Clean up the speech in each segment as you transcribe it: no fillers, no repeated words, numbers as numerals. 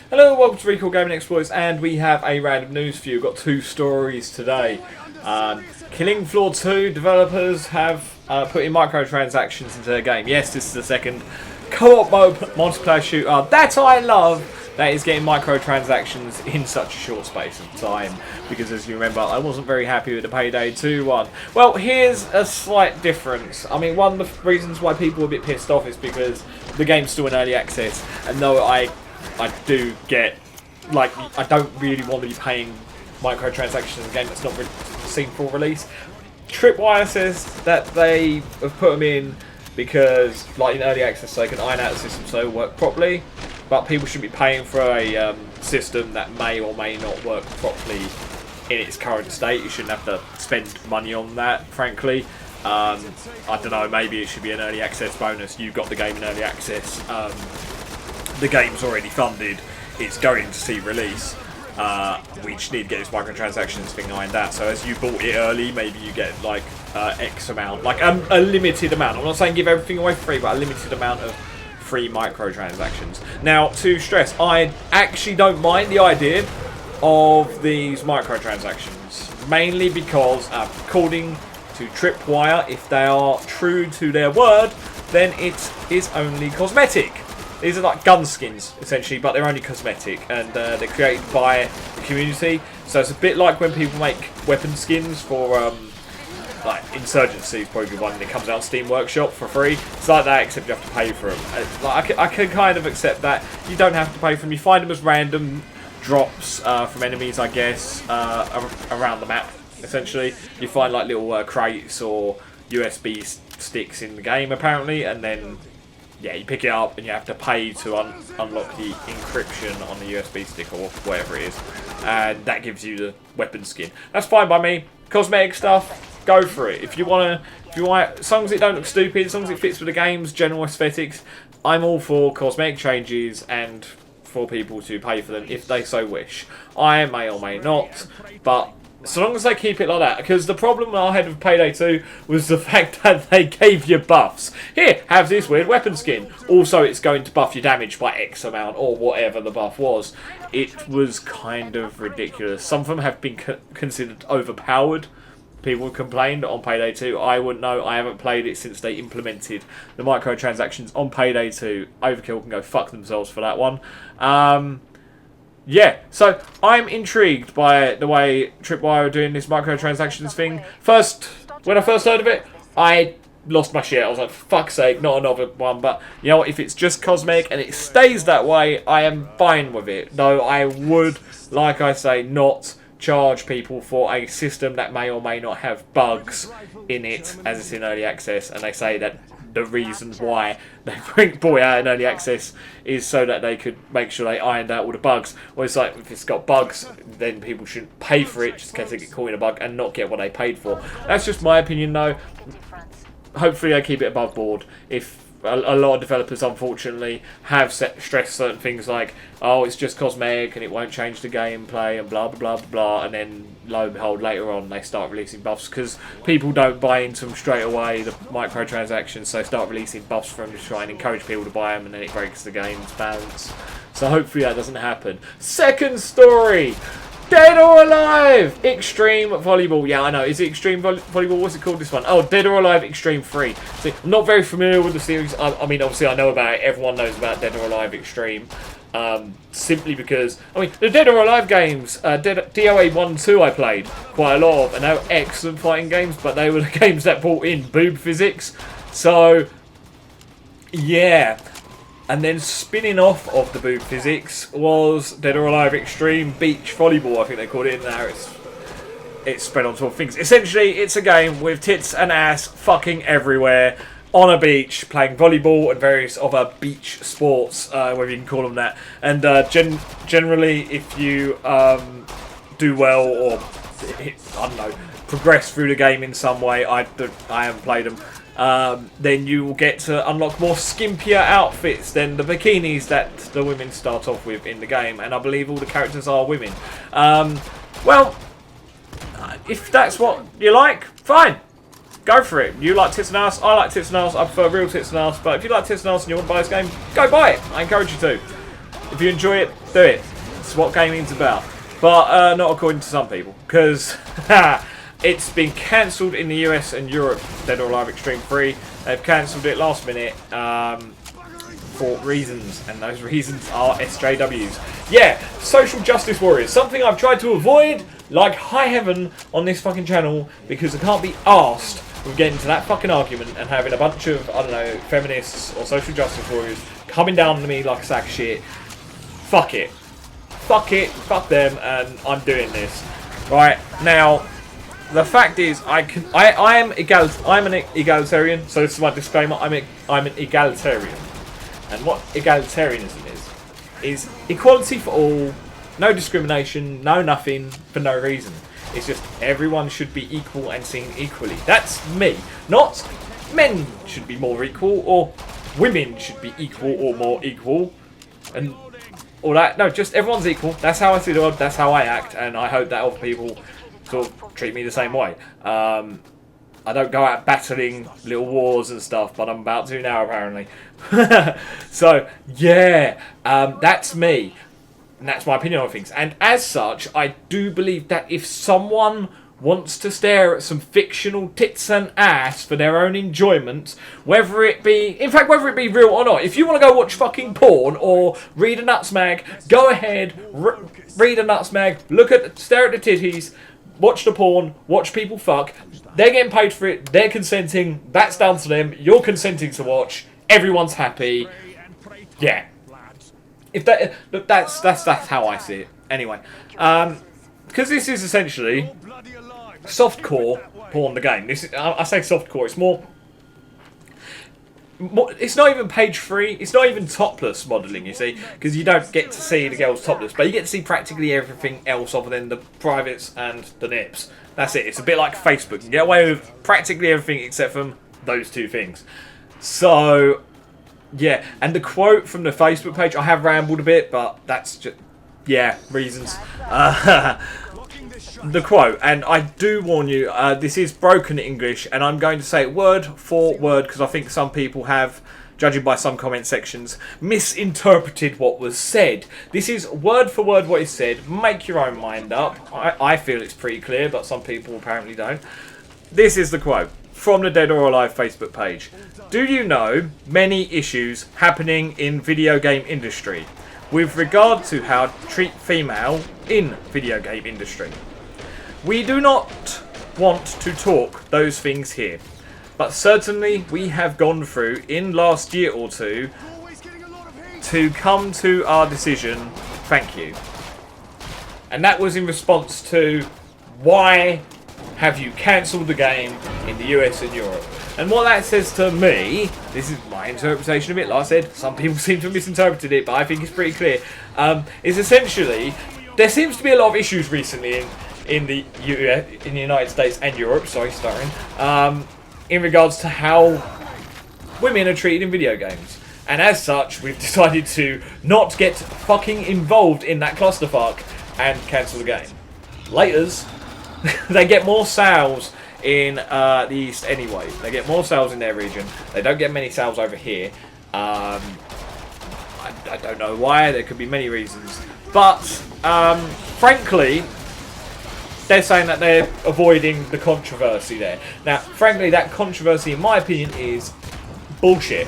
Hello, welcome to Recall Gaming Exploits, and we have a random news for you. We've got two stories today. Killing Floor 2 developers have put in microtransactions into their game. Yes, this is the second co-op mode multiplayer shooter that I love that is getting microtransactions in such a short space of time. Because as you remember, I wasn't very happy with the Payday 2 one. Well, here's a slight difference. I mean, one of the reasons why people are a bit pissed off is because the game's still in early access, and though I do get, like, I don't really want to be paying microtransactions in a game that's not seen full release. Tripwire says that they have put them in because, like, in early access, so they can iron out the system so it work properly. But people should be paying for a system that may or may not work properly in its current state. You shouldn't have to spend money on that, frankly. I don't know, maybe it should be an early access bonus. You've got the game in early access. The game's already funded. It's going to see release. We just need to get this microtransactions thing ironed out. So as you bought it early, maybe you get like X amount, like a limited amount. I'm not saying give everything away for free, but a limited amount of free microtransactions. Now, to stress, I actually don't mind the idea of these microtransactions, mainly because according to Tripwire, if they are true to their word, then it is only cosmetic. These are like gun skins, essentially, but they're only cosmetic, and they're created by the community. So it's a bit like when people make weapon skins for, like, Insurgency is probably one that comes out on Steam Workshop for free. It's like that, except you have to pay for them. Like, I can kind of accept that. You don't have to pay for them. You find them as random drops from enemies, I guess, around the map, essentially. You find, like, little crates or USB sticks in the game, apparently, and then yeah, you pick it up and you have to pay to unlock the encryption on the USB stick or whatever it is. And that gives you the weapon skin. That's fine by me. Cosmetic stuff, go for it. If you want, as long as it don't look stupid, as long as it fits with the game's general aesthetics, I'm all for cosmetic changes and for people to pay for them if they so wish. I may or may not, but so long as they keep it like that, because the problem I had with Payday 2 was the fact that they gave you buffs. Here, have this weird weapon skin. Also, it's going to buff your damage by X amount, or whatever the buff was. It was kind of ridiculous. Some of them have been considered overpowered. People have complained on Payday 2. I wouldn't know. I haven't played it since they implemented the microtransactions on Payday 2. Overkill can go fuck themselves for that one. Yeah, so I'm intrigued by the way Tripwire are doing this microtransactions thing. When I first heard of it, I lost my shit. I was like, for fuck's sake, not another one. But, you know what, if it's just cosmetic and it stays that way, I am fine with it. Though I would, like I say, not charge people for a system that may or may not have bugs in it as it's in early access. And they say that the reason why they bring Boy out in early access is so that they could make sure they ironed out all the bugs. Well, it's like, if it's got bugs, then people shouldn't pay for it just in case they get caught in a bug and not get what they paid for. That's just my opinion, though. Hopefully they keep it above board. If a lot of developers, unfortunately, have stressed certain things like, oh, it's just cosmetic and it won't change the gameplay and blah, blah, blah, blah, blah, and then, lo and behold, later on they start releasing buffs because people don't buy into them straight away, the microtransactions, so they start releasing buffs for them to try and encourage people to buy them, and then it breaks the game's balance. So hopefully that doesn't happen. Second story! Dead or Alive! Xtreme Volleyball. Yeah, I know. Is it Xtreme Volleyball? What's it called, this one? Oh, Dead or Alive Xtreme 3. See, I'm not very familiar with the series. I mean, obviously I know about it. Everyone knows about Dead or Alive Xtreme. Simply because, I mean, the Dead or Alive games, DOA 1 and 2 I played quite a lot of, and they were excellent fighting games, but they were the games that brought in boob physics. So, yeah. And then spinning off of the boob physics was Dead or Alive Xtreme Beach Volleyball, I think they called it. Now it's spread on 12 things. Essentially, it's a game with tits and ass fucking everywhere on a beach, playing volleyball and various other beach sports, whether you can call them that. And generally, if you do well or, I don't know, progress through the game in some way, I haven't played them, then you will get to unlock more skimpier outfits than the bikinis that the women start off with in the game, and I believe all the characters are women. Well, if that's what you like, fine. Go for it. You like tits and ass, I like tits and ass, I prefer real tits and ass, but if you like tits and ass and you want to buy this game, go buy it. I encourage you to. If you enjoy it, Do it. It's what gaming's about. But not according to some people. Because it's been cancelled in the US and Europe, Dead or Alive Xtreme 3. They've cancelled it last minute for reasons. And those reasons are SJWs. Yeah, social justice warriors. Something I've tried to avoid like high heaven on this fucking channel. Because I can't be arsed with getting into that fucking argument and having a bunch of, I don't know, feminists or social justice warriors coming down on me like a sack of shit. Fuck it. Fuck it, fuck them, and I'm doing this. Right, now, the fact is, I'm an egalitarian, so this is my disclaimer, I'm an egalitarian. And what egalitarianism is equality for all, no discrimination, no nothing, for no reason. It's just everyone should be equal and seen equally. That's me. Not men should be more equal, or women should be equal or more equal, and all that. No, just everyone's equal. That's how I see the world. That's how I act, and I hope that other people sort of treat me the same way. I don't go out battling little wars and stuff, but I'm about to now, apparently. So, yeah, that's me. And that's my opinion on things. And as such, I do believe that if someone wants to stare at some fictional tits and ass for their own enjoyment, whether it be, in fact, whether it be real or not, if you want to go watch fucking porn or read a nuts mag, go ahead, read a nuts mag, stare at the titties, watch the porn, watch people fuck. They're getting paid for it, they're consenting, that's down to them, you're consenting to watch, everyone's happy. Yeah. If that, look, that's how I see it. Anyway, because this is essentially softcore porn, the game. This is, I say softcore, it's more, it's not even page 3, it's not even topless modelling, you see, because you don't get to see the girls topless, but you get to see practically everything else other than the privates and the nips. That's it. It's a bit like Facebook. You get away with practically everything except from those two things. So, yeah, and the quote from the Facebook page, I have rambled a bit, but that's just, yeah, reasons. The quote, and I do warn you, this is broken English, and I'm going to say it word for word, because I think some people have, judging by some comment sections, misinterpreted what was said. This is word for word what is said. Make your own mind up. I feel it's pretty clear, but some people apparently don't. This is the quote from the Dead or Alive Facebook page. Do you know many issues happening in video game industry with regard to how to treat female in video game industry? We do not want to talk those things here, but certainly we have gone through in last year or two to come to our decision. Thank you. And that was in response to why have you cancelled the game in the US and Europe. And what that says to me, this is my interpretation of it, like I said, some people seem to have misinterpreted it, but I think it's pretty clear, is essentially, there seems to be a lot of issues recently in the United States and Europe, in regards to how women are treated in video games. And as such, we've decided to not get fucking involved in that clusterfuck and cancel the game. Laters. They get more sales in the East anyway. They get more sales in their region. They don't get many sales over here. I don't know why. There could be many reasons. But, frankly, they're saying that they're avoiding the controversy there. Now, frankly, that controversy, in my opinion, is bullshit.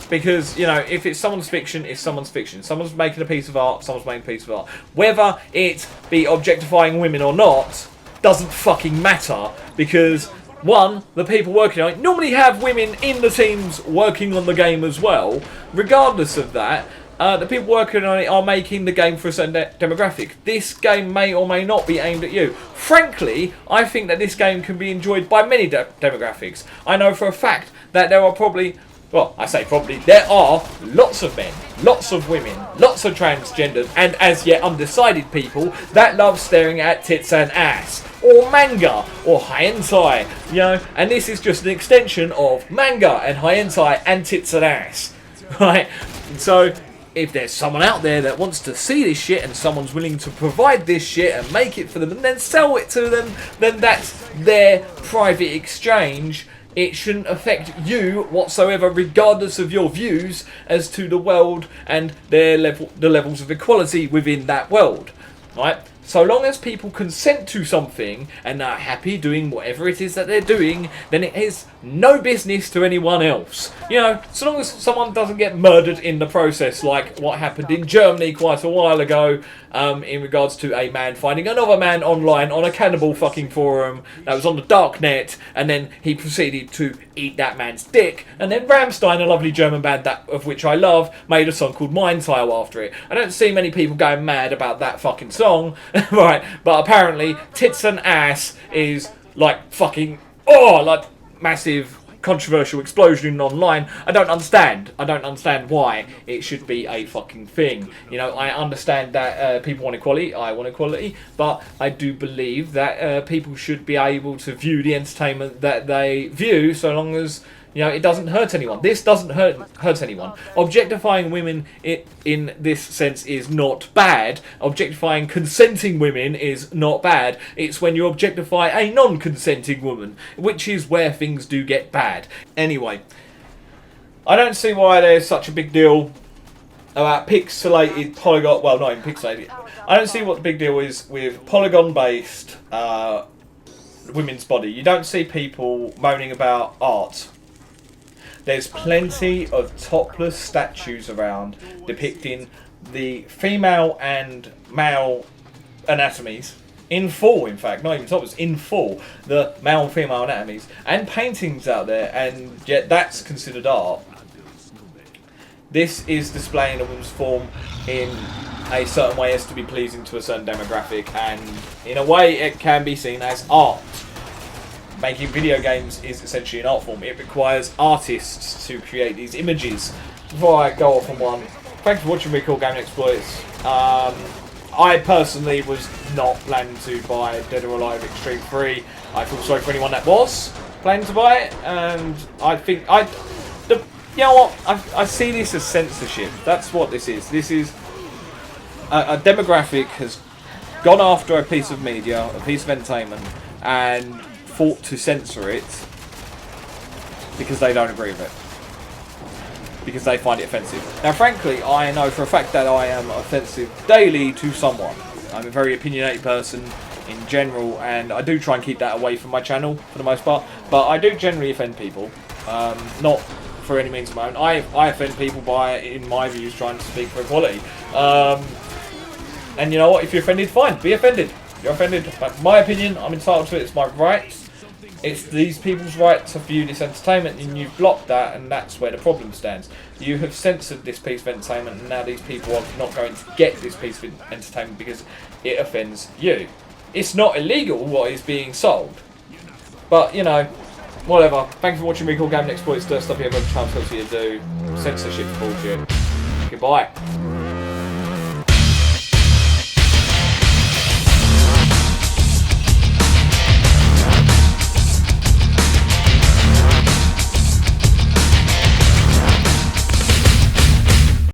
Because, you know, if it's someone's fiction, it's someone's fiction. Someone's making a piece of art, someone's making a piece of art. Whether it be objectifying women or not doesn't fucking matter. Because, one, the people working on it normally have women in the teams working on the game as well. Regardless of that, the people working on it are making the game for a certain demographic. This game may or may not be aimed at you. Frankly, I think that this game can be enjoyed by many demographics. I know for a fact that there are probably, well, I say probably, there are lots of men, lots of women, lots of transgenders, and as yet undecided people that love staring at tits and ass, or manga, or hentai, you know, and this is just an extension of manga and hentai and tits and ass, right? So, if there's someone out there that wants to see this shit and someone's willing to provide this shit and make it for them and then sell it to them, then that's their private exchange. it shouldn't affect you whatsoever, regardless of your views as to the world and the levels of equality within that world, right? So long as people consent to something and are happy doing whatever it is that they're doing, then it is no business to anyone else. You know, so long as someone doesn't get murdered in the process, like what happened in Germany quite a while ago, in regards to a man finding another man online on a cannibal fucking forum that was on the dark net, and then he proceeded to eat that man's dick, and then Rammstein, a lovely German band that of which I love, made a song called Mind Tile after it. I don't see many people going mad about that fucking song, right, but apparently tits and ass is like fucking, like massive controversial explosion online. I don't understand why it should be a fucking thing. You know, I understand that people want equality, I want equality, but I do believe that people should be able to view the entertainment that they view, so long as, you know, it doesn't hurt anyone. This doesn't hurt anyone. Objectifying women in this sense is not bad. Objectifying consenting women is not bad. It's when you objectify a non-consenting woman, which is where things do get bad. Anyway, I don't see why there's such a big deal about pixelated polygon. Well, not even pixelated. I don't see what the big deal is with polygon-based women's body. You don't see people moaning about art. There's plenty of topless statues around depicting the female and male anatomies in full, in fact, not even topless, in full, the male and female anatomies, and paintings out there, and yet that's considered art. This is displaying a woman's form in a certain way as to be pleasing to a certain demographic, and in a way it can be seen as art. Making video games is essentially an art form. It requires artists to create these images. Before I go off on one, thanks for watching Recall Gaming Exploits. I personally was not planning to buy Dead or Alive Xtreme 3. I feel sorry for anyone that was planning to buy it, and I think you know what? I see this as censorship. That's what this is. This is a demographic has gone after a piece of media, a piece of entertainment, and fought to censor it because they don't agree with it, because they find it offensive. Now frankly, I know for a fact that I am offensive daily to someone. I'm a very opinionated person in general, and I do try and keep that away from my channel for the most part, but I do generally offend people, not for any means of my own. I offend people by, in my views, trying to speak for equality, and you know what, if you're offended, fine, be offended. You're offended. That's my opinion, I'm entitled to it, it's my right. It's these people's right to view this entertainment, and you've blocked that, and that's where the problem stands. You have censored this piece of entertainment, and now these people are not going to get this piece of entertainment because it offends you. It's not illegal what is being sold, but you know, whatever. Thanks for watching Recall Gaming Exploits. Stuff you ever chance to do. Censorship bullshit. Goodbye.